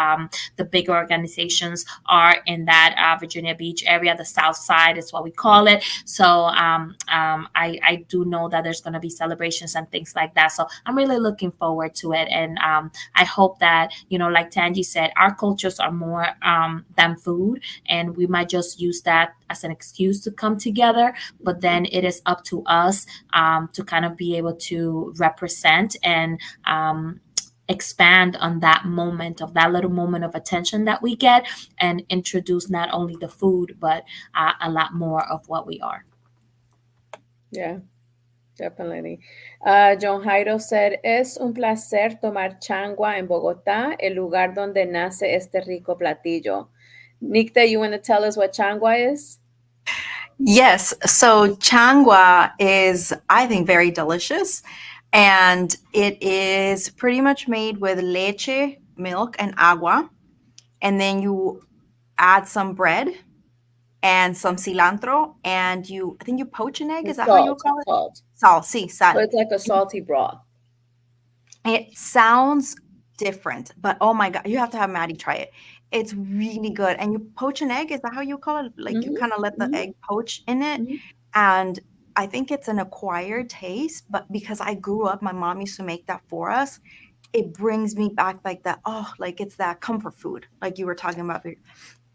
big organizations are in that Virginia Beach area. The South Side is what we call it. So I do know that there's going to be celebrations and things like that. So I'm really looking forward to it, and I hope that, like Tanji said, our cultures are more than food, and we might just use that as an excuse to come together. But then it is up to us to kind of be able to represent and expand on that moment, of that little moment of attention that we get, and introduce not only the food but a lot more of what we are. Yeah, definitely. John Jairo said, es un placer tomar changua en Bogotá, el lugar donde nace este rico platillo. Nikta, you want to tell us what changua is? Yes. So changua is, I think, very delicious. And it is pretty much made with leche, milk, and agua. And then you add some bread and some cilantro. And I think you poach an egg. And Is that how you salt, call it? salt. Sal, sí, So sal. it's like a salty broth. It sounds different. But oh my God, you have to have Maddie try it. It's really good. And you poach an egg. Is that how you call it? Like you Mhm, kind of let the mhm, egg poach in it. mhm. And I think it's an acquired taste, but because I grew up, my mom used to make that for us. It brings me back like that. Oh, like it's that comfort food, like you were talking about.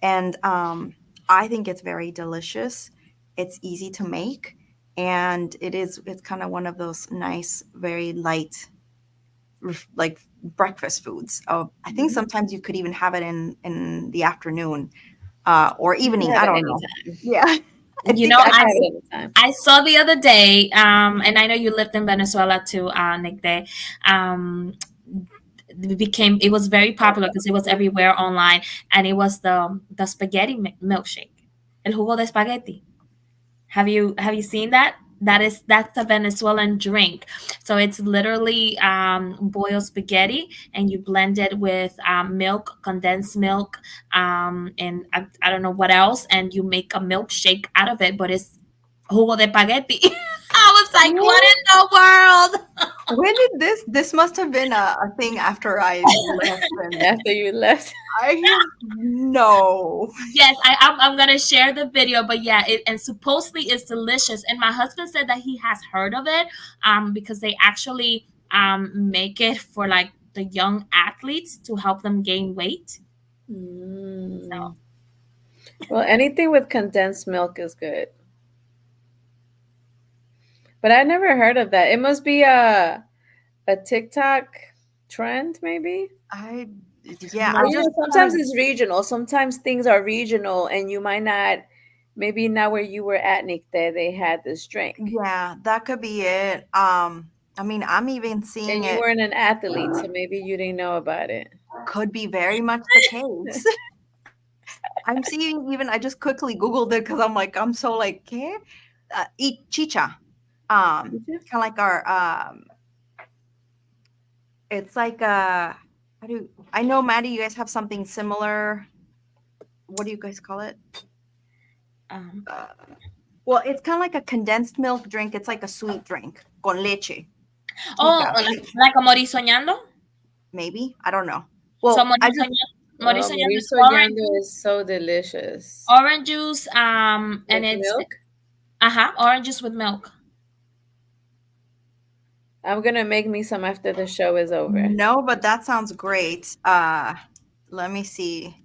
And I think it's very delicious. It's easy to make, and it's kind of one of those nice, very light, like breakfast foods. I think Mhm. sometimes you could even have it in the afternoon or You can evening. have I it don't know. anytime. Yeah, I You think know, You I can I have had it it. anytime. I saw the other day, and I know you lived in Venezuela too, Nick. Day, um, it was very popular because it was everywhere online, and it was the spaghetti milkshake, el jugo de spaghetti. Have you seen that? That's a Venezuelan drink. So it's literally boiled spaghetti, and you blend it with milk, condensed milk, and I don't know what else, and you make a milkshake out of it. But it's jugo de spaghetti. I was like, what What? in the world? When did this must have been a thing after I left, and After you left. I no. Yes, I'm gonna share the video, but yeah, and supposedly it's delicious. And my husband said that he has heard of it, because they actually make it for like the young athletes to help them gain weight. Mm. So Well, anything with condensed milk is good. But I never heard of that. It must be a TikTok trend, maybe. I yeah, no, I Or just sometimes it's regional. Sometimes things are regional, and you might not. Maybe not where you were at, Nick. There they had this drink, yeah, that could be it. I mean, I'm even and seeing you it weren't an athlete, so maybe you didn't know about it. could be very much the case. I'm seeing even I just quickly Googled it because I'm like, I'm so like, ¿qué? Eat chicha. Kind of like our it's like how do I know Maddie, you guys have something similar. What do you guys call it? um, Uh, well, it's kind of like a condensed milk drink. It's like a sweet drink con leche. oh, Chicha, like a morir soñando. maybe. I don't know. So Well, I just morir Oh, soñando is Mauricio orange Yando juice, is so delicious. orange juice, and With it's milk? orange juice with milk. I'm gonna make me some after the show is over. no, but that sounds great. Let me see.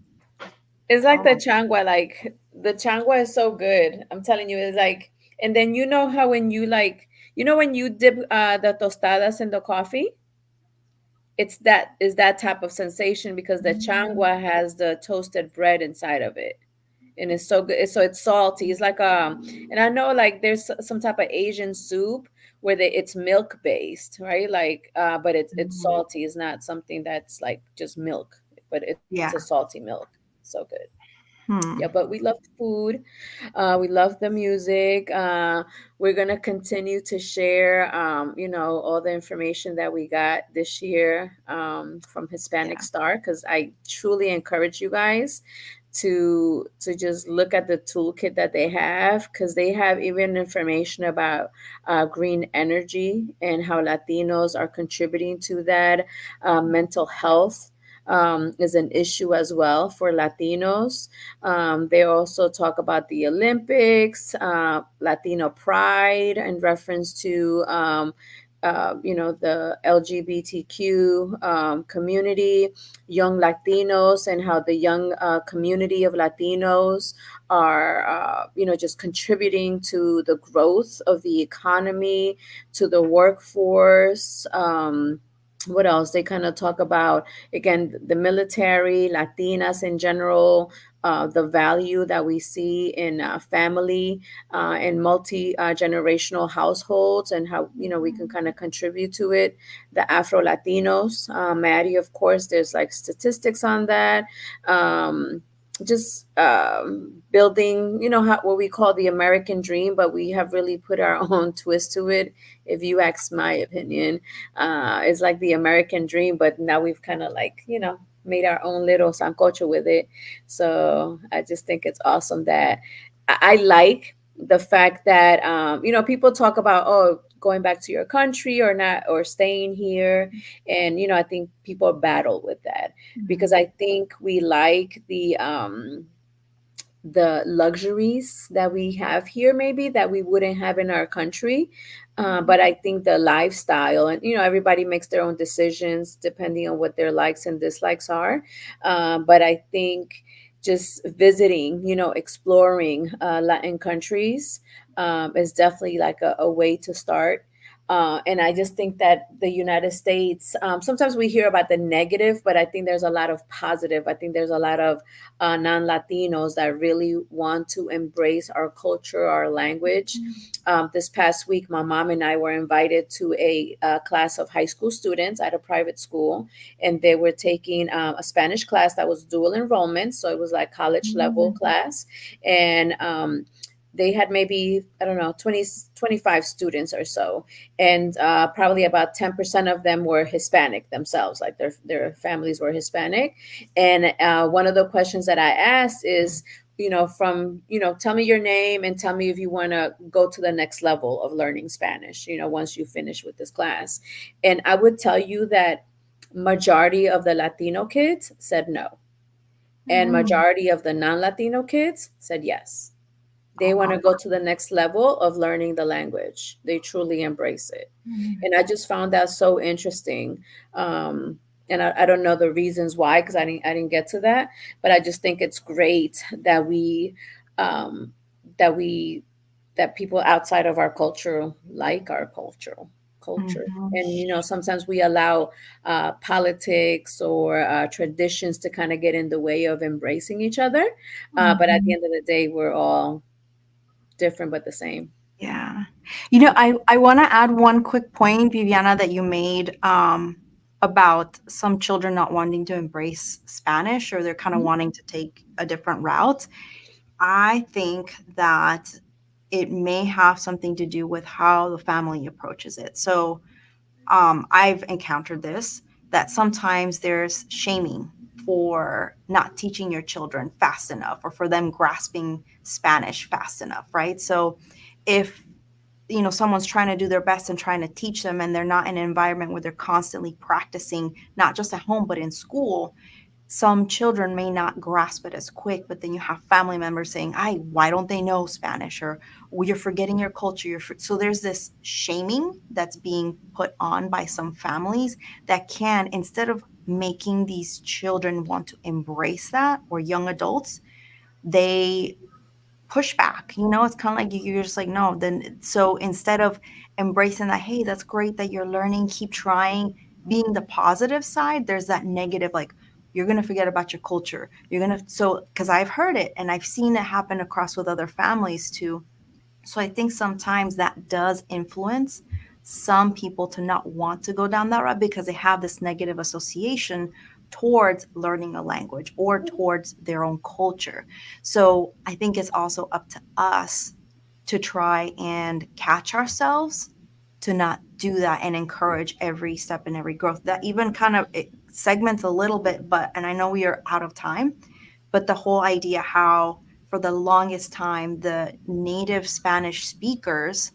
It's like Oh the my changua, like the changua is so good. I'm telling you, it's like, and then you know how when you like, when you dip the tostadas in the coffee, it's that type of sensation because the changua has the toasted bread inside of it. And it's so good. So it's salty. It's like and I know like there's some type of Asian soup where it's milk based, right? Like, but it's Mhm. salty. It's not something that's like just milk, but it's a Yeah. salty milk. So good. Yeah, Hmm. but we love the food. We love the music. We're gonna continue to share, all the information that we got this year from Hispanic Yeah. Star, because I truly encourage you guys to just look at the toolkit that they have, because they have even information about green energy and how Latinos are contributing to that. Mental health is an issue as well for Latinos. They also talk about the Olympics, Latino pride in reference to, the LGBTQ community, young Latinos, and how the young community of Latinos are, just contributing to the growth of the economy, to the workforce. What else? They kind of talk about, again, the military, Latinas in general, the value that we see in family and multi generational households, and how we can kind of contribute to it. The Afro Latinos, Maddie, of course, there's like statistics on that. Just building, what we call the American dream, but we have really put our own twist to it. If you ask my opinion, it's like the American dream, but now we've kind of like, made our own little sancocho with it. So I just think it's awesome that I like. the fact that people talk about, oh, going back to your country or not, or staying here, and I think people battle with that, because I think we like the luxuries that we have here, maybe that we wouldn't have in our country. But I think the lifestyle, and everybody makes their own decisions depending on what their likes and dislikes are. But I think just visiting, exploring Latin countries is definitely like a way to start. And I just think that the United States, sometimes we hear about the negative, but I think there's a lot of positive. I think there's a lot of non-Latinos that really want to embrace our culture, our language. This past week, my mom and I were invited to a class of high school students at a private school, and they were taking a Spanish class that was dual enrollment, so it was like college level class. And they had maybe, I don't know, 20, 25 students or so, and probably about 10% of them were Hispanic themselves, like their families were Hispanic. And one of the questions that I asked is, tell me your name and tell me if you want to go to the next level of learning Spanish, once you finish with this class. And I would tell you that majority of the Latino kids said no, and majority of the non-Latino kids said yes. They Oh, want wow. to go to the next level of learning the language. They truly embrace it. And I just found that so interesting. And I don't know the reasons why, because I didn't get to that, but I just think it's great that um, that we that people outside of our culture like our culture. Mhm. And sometimes we allow politics or traditions to kind of get in the way of embracing each other. But at the Mhm. end of the day, we're all different but the same. Yeah. I want to add one quick point, Viviana, that you made about some children not wanting to embrace Spanish, or they're kind of Mhm. wanting to take a different route. I think that it may have something to do with how the family approaches it. So I've encountered this, that sometimes there's shaming for not teaching your children fast enough, or for them grasping Spanish fast enough, right? So if someone's trying to do their best and trying to teach them, and they're not in an environment where they're constantly practicing, not just at home but in school, some children may not grasp it as quick. But then you have family members saying, "I why don't they know Spanish?" Or, "Well, you're forgetting your culture." So there's this shaming that's being put on by some families, that can, instead of making these children want to embrace that, or young adults, they pushback. It's kind of like you're just like, no. Then, so instead of embracing that, hey, that's great that you're learning, keep trying, being the positive side, there's that negative, like, you're going to forget about your culture. You're going to, so, because I've heard it and I've seen it happen across with other families too. So I think sometimes that does influence some people to not want to go down that route, because they have this negative association towards learning a language or towards their own culture. So I think it's also up to us to try and catch ourselves to not do that, and encourage every step and every growth. That even kind of it segments a little bit, but, and I know we are out of time, but the whole idea how for the longest time the native Spanish speakers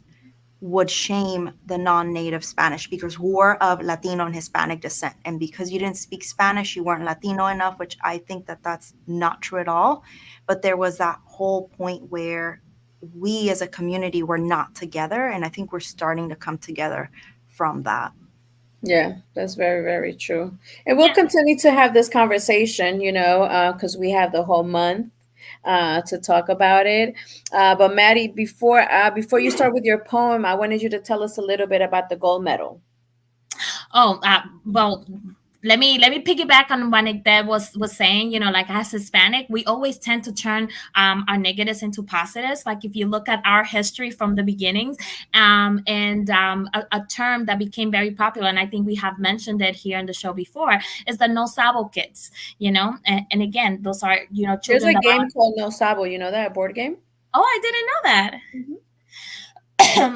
would shame the non-native Spanish speakers who were of Latino and Hispanic descent, and because you didn't speak Spanish, you weren't Latino enough, which I think that that's not true at all. But there was that whole point where we as a community were not together, and I think we're starting to come together from that. Yeah, that's very, very true. And we'll continue to have this conversation, because we have the whole month to talk about it. But Maddie, before you start with your poem, I wanted you to tell us a little bit about the gold medal. Oh, well, let me piggyback on what Nick there was saying. Like, as Hispanic, we always tend to turn our negatives into positives. Like, if you look at our history from the beginnings, and a term that became very popular, and I think we have mentioned it here in the show before, is the no sabo kids. And again, those are There's children a that are. game called No Sabo. You know that, a board game? Oh, I didn't know that. Mhm.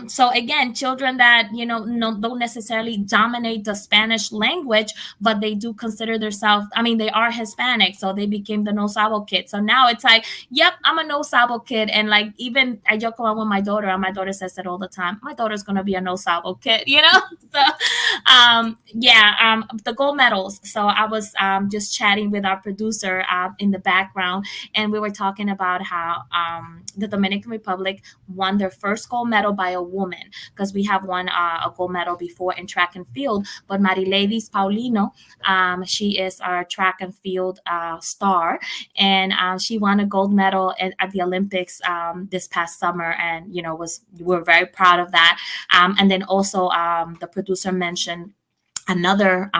So again, children that no, don't necessarily dominate the Spanish language, but they do consider themselves, I mean, they are Hispanic, so they became the no sabo kid. So now it's like, yep, I'm a no sabo kid. And like, even I joke around with my daughter, and my daughter says it all the time, my daughter's gonna be a no sabo kid, so yeah, the gold medals. So I was just chatting with our producer in the background, and we were talking about how the Dominican Republic won their first gold medal by a woman, because we have won a gold medal before in track and field. But Mariledis Paulino, she is our track and field star, and she won a gold medal at the Olympics this past summer, and we're very proud of that. And then also the producer mentioned another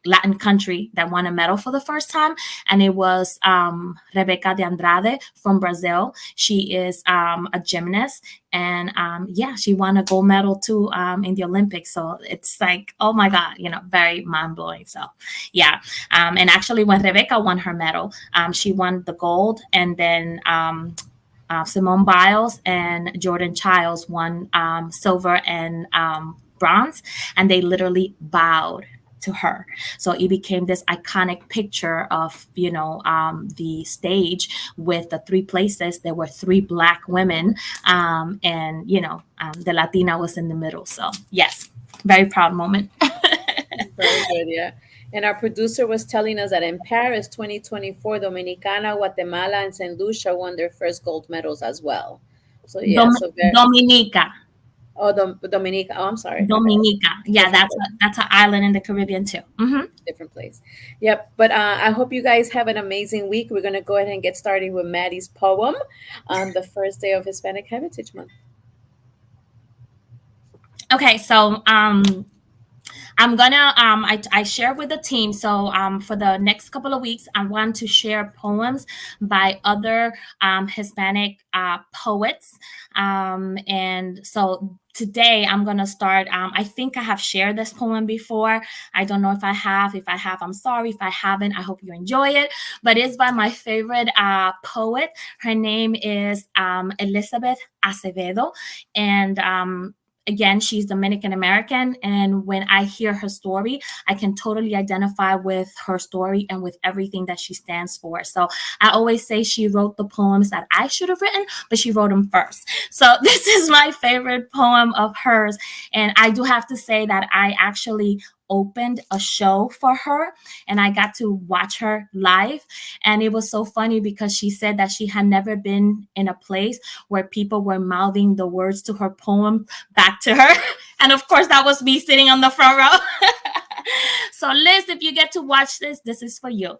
Latin country that won a medal for the first time, and it was Rebeca de Andrade from Brazil. She is a gymnast, and yeah, she won a gold medal too in the Olympics. So it's like, oh my God, very mind blowing. So yeah, and actually, when Rebeca won her medal, she won the gold, and then Simone Biles and Jordan Childs won silver and bronze, and they literally bowed to her. So it became this iconic picture of, the stage with the three places. There were three Black women, and, the Latina was in the middle. So, yes, very proud moment. Very good, yeah. And our producer was telling us that in Paris 2024, Dominicana, Guatemala, and St. Lucia won their first gold medals as well. So yeah, so very, Dominica. oh, Dominica. Oh, I'm sorry, my bad. Dominica. Yeah, Different that's place. that's an island in the Caribbean too. Different place. Yep. But I hope you guys have an amazing week. We're gonna go ahead and get started with Maddie's poem on the first day of Hispanic Heritage Month. Okay, so I'm gonna I share with the team. So for the next couple of weeks, I want to share poems by other Hispanic poets. And so today I'm gonna start. I think I have shared this poem before. I don't know if I have. If I have, I'm sorry. If I haven't, I hope you enjoy it. But it's by my favorite poet. Her name is Elizabeth Acevedo, and again, she's Dominican American. And when I hear her story, I can totally identify with her story and with everything that she stands for. So I always say she wrote the poems that I should have written, but she wrote them first. So this is my favorite poem of hers. And I do have to say that I actually opened a show for her, and I got to watch her live. And it was so funny because she said that she had never been in a place where people were mouthing the words to her poem back to her. And of course, that was me sitting on the front row. So Liz, if you get to watch this is for you.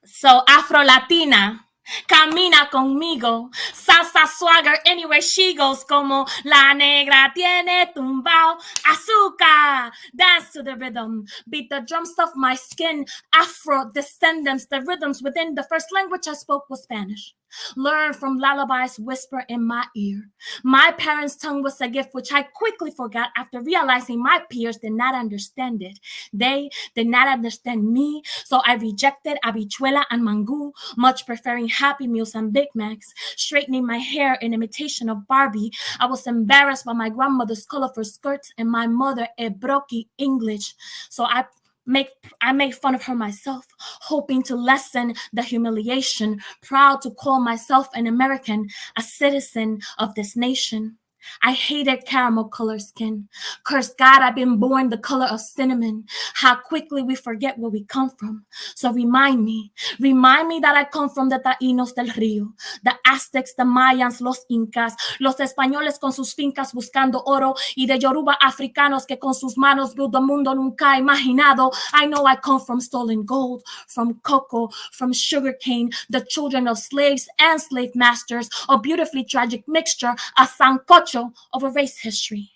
So Afro Latina, camina conmigo, salsa swagger anywhere she goes, como la negra tiene tumbao, azúcar, dance to the rhythm, beat the drums of my skin, Afro descendants, the rhythms within the first language I spoke was Spanish. Learn from lullabies whisper in my ear. My parents' tongue was a gift which I quickly forgot after realizing my peers did not understand it. They did not understand me, so I rejected habichuela and mango, much preferring Happy Meals and Big Macs. Straightening my hair in imitation of Barbie, I was embarrassed by my grandmother's colorful skirts and my mother a broky English. So I made fun of her myself, hoping to lessen the humiliation, proud to call myself an American, a citizen of this nation. I hated caramel colored skin. Curse God, I've been born the color of cinnamon. How quickly we forget where we come from. So remind me that I come from the Taínos del Río, the Aztecs, the Mayans, los Incas, los españoles con sus fincas buscando oro, y de Yoruba africanos que con sus manos build the mundo nunca imaginado. I know I come from stolen gold, from cocoa, from sugarcane, the children of slaves and slave masters, a beautifully tragic mixture, a sancocho of a race history.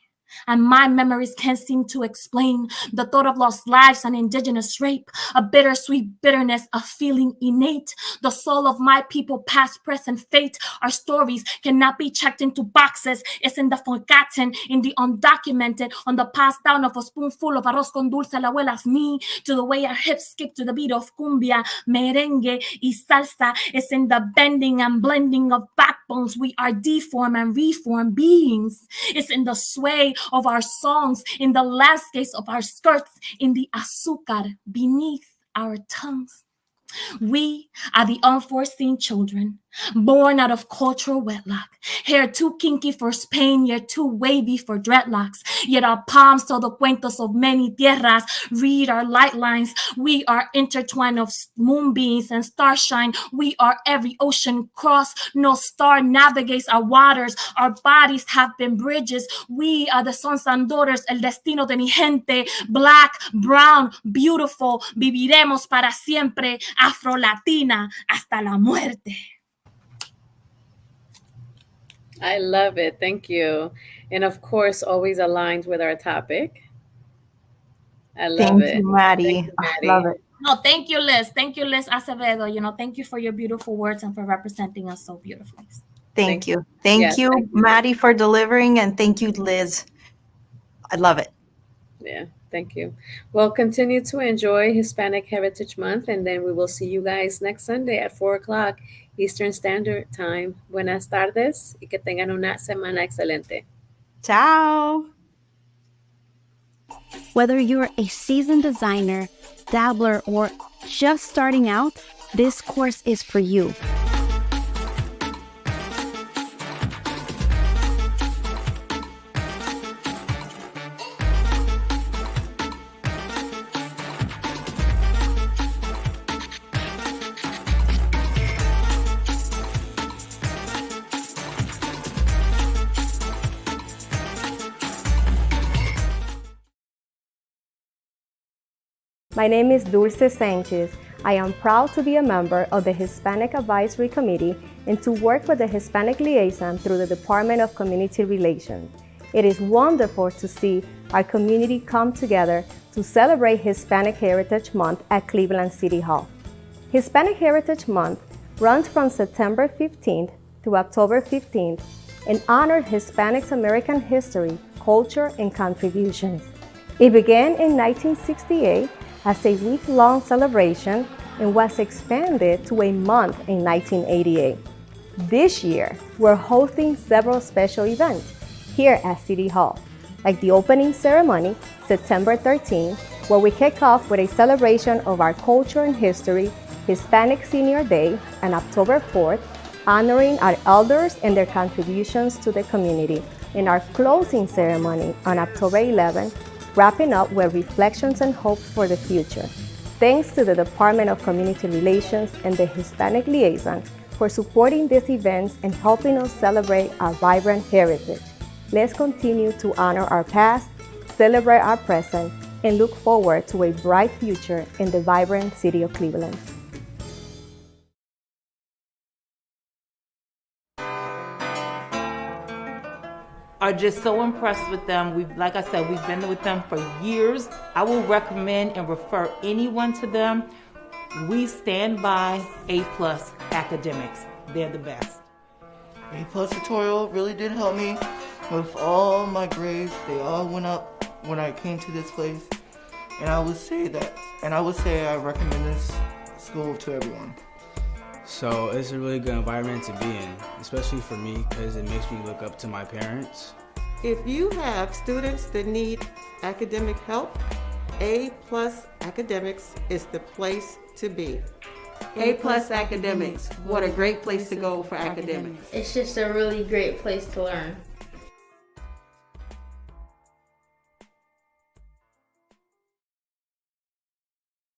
And my memories can't seem to explain the thought of lost lives and indigenous rape, a bittersweet bitterness, a feeling innate. The soul of my people, past, present, fate. Our stories cannot be checked into boxes. It's in the forgotten, in the undocumented, on the passed down of a spoonful of arroz con dulce, la abuela's knee, to the way our hips skip to the beat of cumbia, merengue, y salsa. It's in the bending and blending of back backbones. We are deformed and reformed beings. It's in the sway of our songs, in the landscapes of our skirts, in the azúcar beneath our tongues. We are the unforeseen children, born out of cultural wedlock. Hair too kinky for Spain, yet too wavy for dreadlocks. Yet our palms tell the cuentos of many tierras. Read our light lines. We are intertwined of moonbeams and starshine. We are every ocean cross. No star navigates our waters. Our bodies have been bridges. We are the sons and daughters, el destino de mi gente. Black, brown, beautiful. Viviremos para siempre. Afro-Latina hasta la muerte. I love it. Thank you. And of course, always aligned with our topic. I love Thank it. you, Maddie. Thank you, I Maddie. love it. No, thank you, Liz. Thank you, Liz Acevedo. Thank you for your beautiful words and for representing us so beautifully. Thank you. Thank Yes, you, thank you. Maddie, for delivering, and thank you, Liz. I love it. Yeah, thank you. Well, continue to enjoy Hispanic Heritage Month, and then we will see you guys next Sunday at 4 o'clock Eastern Standard Time. Buenas tardes y que tengan una semana excelente. Ciao. Whether you're a seasoned designer, dabbler, or just starting out, this course is for you. My name is Dulce Sanchez. I am proud to be a member of the Hispanic Advisory Committee and to work with the Hispanic Liaison through the Department of Community Relations. It is wonderful to see our community come together to celebrate Hispanic Heritage Month at Cleveland City Hall. Hispanic Heritage Month runs from September 15th to October 15th and honors Hispanics' American history, culture, and contributions. It began in 1968 as a week-long celebration and was expanded to a month in 1988. This year, we're hosting several special events here at City Hall, like the opening ceremony, September 13th, where we kick off with a celebration of our culture and history, Hispanic Senior Day, and October 4th, honoring our elders and their contributions to the community, and our closing ceremony on October 11th, wrapping up with reflections and hopes for the future. Thanks to the Department of Community Relations and the Hispanic Liaison for supporting these events and helping us celebrate our vibrant heritage. Let's continue to honor our past, celebrate our present, and look forward to a bright future in the vibrant city of Cleveland. Are just so impressed with them. Like I said, we've been with them for years. I will recommend and refer anyone to them. We stand by A+ academics. They're the best. A+ tutorial really did help me with all my grades. They all went up when I came to this place. And I would say I recommend this school to everyone. So it's a really good environment to be in, especially for me because it makes me look up to my parents. If you have students that need academic help, A+ Academics is the place to be. A+ Academics, what a great place to go for academics. It's just a really great place to learn.